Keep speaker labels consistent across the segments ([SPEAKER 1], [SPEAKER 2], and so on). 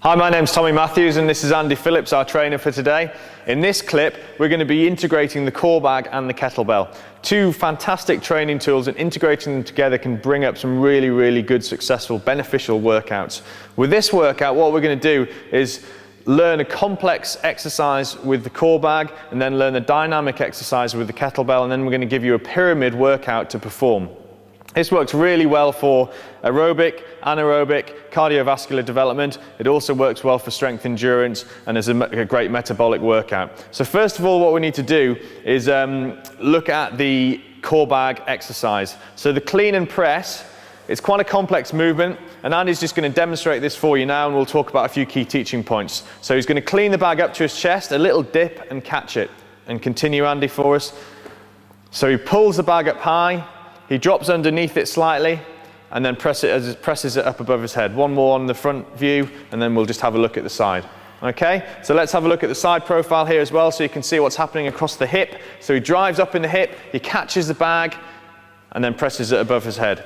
[SPEAKER 1] Hi, my name's Tommy Matthews and this is Andy Phillips, our trainer for today. In this clip, we're going to be integrating the Corebag and the Kettlebell. Two fantastic training tools, and integrating them together can bring up some really good, successful, beneficial workouts. With this workout, what we're going to do is learn a complex exercise with the Corebag and then learn a dynamic exercise with the Kettlebell, and then we're going to give you a pyramid workout to perform. This works really well for aerobic, anaerobic, cardiovascular development. It also works well for strength endurance and is a great metabolic workout. So first of all, what we need to do is look at the Corebag exercise. So the clean and press, it's quite a complex movement, and Andy's just going to demonstrate this for you now, and we'll talk about a few key teaching points. So he's going to clean the bag up to his chest, a little dip and catch it. And continue, Andy, for us. So he pulls the bag up high, he drops underneath it slightly, and then presses it up above his head. One more on the front view, and then we'll just have a look at the side. Okay, so let's have a look at the side profile here as well, so you can see what's happening across the hip. So he drives up in the hip, he catches the bag, and then presses it above his head.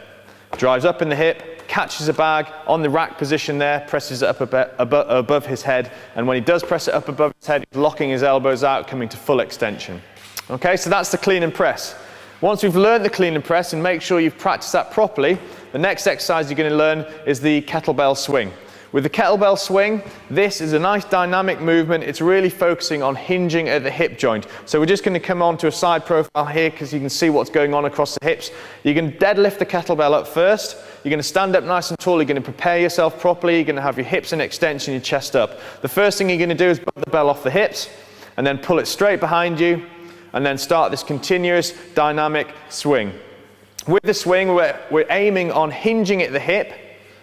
[SPEAKER 1] Drives up in the hip, catches the bag on the rack position there, presses it up above his head, and when he does press it up above his head, he's locking his elbows out, coming to full extension. Okay, so that's the clean and press. Once we've learned the clean and press, and make sure you've practiced that properly, the next exercise you're going to learn is the kettlebell swing. With the kettlebell swing, this is a nice dynamic movement. It's really focusing on hinging at the hip joint. So we're just going to come on to a side profile here because you can see what's going on across the hips. You're going to deadlift the kettlebell up first. You're going to stand up nice and tall. You're going to prepare yourself properly. You're going to have your hips in extension, your chest up. The first thing you're going to do is put the bell off the hips and then pull it straight behind you, and then start this continuous dynamic swing. With the swing, we're aiming on hinging at the hip,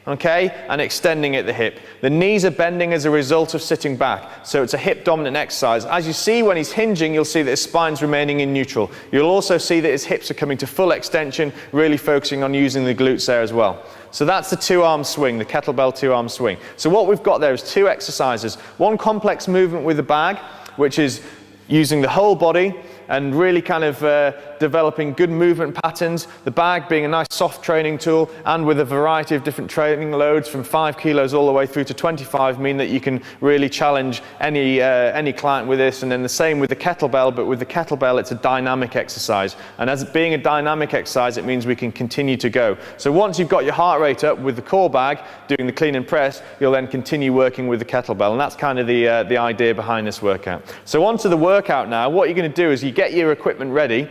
[SPEAKER 1] okay, and extending at the hip. The knees are bending as a result of sitting back, so it's a hip dominant exercise. As you see, when he's hinging, you'll see that his spine's remaining in neutral. You'll also see that his hips are coming to full extension, really focusing on using the glutes there as well. So that's the two-arm swing, the kettlebell two-arm swing. So what we've got there is two exercises. One complex movement with the bag, which is using the whole body and really kind of developing good movement patterns. The bag being a nice soft training tool, and with a variety of different training loads from 5 kilos all the way through to 25, mean that you can really challenge any client with this. And then the same with the kettlebell, but with the kettlebell it's a dynamic exercise. And as it being a dynamic exercise, it means we can continue to go. So once you've got your heart rate up with the Corebag, doing the clean and press, you'll then continue working with the kettlebell. And that's kind of the idea behind this workout. So on to the workout now. What you're going to do is you get your equipment ready,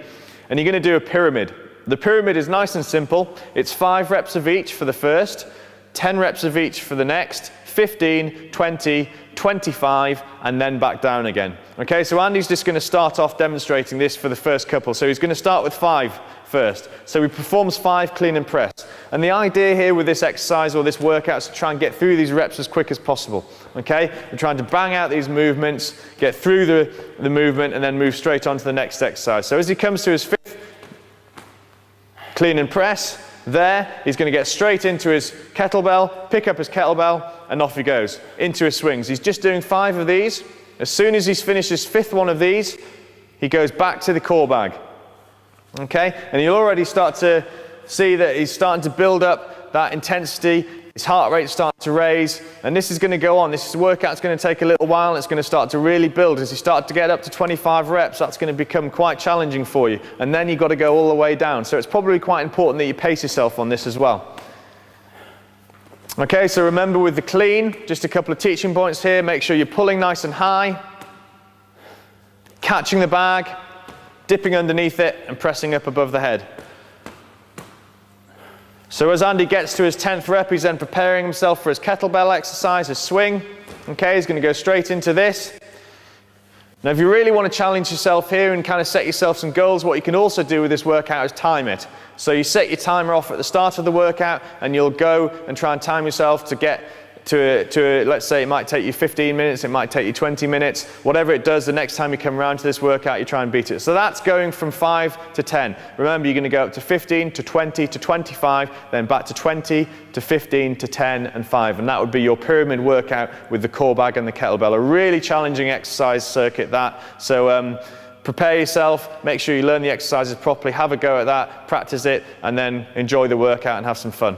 [SPEAKER 1] and you're going to do a pyramid. The pyramid is nice and simple. It's 5 reps of each for the first, 10 reps of each for the next, 15, 20, 25, and then back down again. Okay, so Andy's just going to start off demonstrating this for the first couple. So he's going to start with 5 first. So he performs 5 clean and press. And the idea here with this exercise or this workout is to try and get through these reps as quick as possible. Okay, we're trying to bang out these movements, get through the movement, and then move straight on to the next exercise. So as he comes to his 5th clean and press, there, he's going to get straight into his kettlebell, pick up his kettlebell, and off he goes into his swings. He's just doing 5 of these. As soon as he's finished his 5th one of these, he goes back to the Corebag. Okay, and you'll already start to see that he's starting to build up that intensity. His heart rate's starting to raise, and this is going to go on. This workout's going to take a little while, and it's going to start to really build. As you start to get up to 25 reps, that's going to become quite challenging for you, and then you've got to go all the way down. So it's probably quite important that you pace yourself on this as well. Okay, so remember with the clean, just a couple of teaching points here. Make sure you're pulling nice and high, catching the bag, dipping underneath it, and pressing up above the head. So as Andy gets to his 10th rep, he's then preparing himself for his kettlebell exercise, his swing. Okay, he's going to go straight into this. Now if you really want to challenge yourself here and kind of set yourself some goals, what you can also do with this workout is time it. So you set your timer off at the start of the workout, and you'll go and try and time yourself to get to let's say it might take you 15 minutes, it might take you 20 minutes, whatever it does, the next time you come around to this workout, you try and beat it. So that's going from 5 to 10. Remember, you're going to go up to 15 to 20 to 25, then back to 20 to 15 to 10 and 5. And that would be your pyramid workout with the Corebag and the kettlebell. A really challenging exercise circuit that. So prepare yourself, make sure you learn the exercises properly, have a go at that, practice it, and then enjoy the workout and have some fun.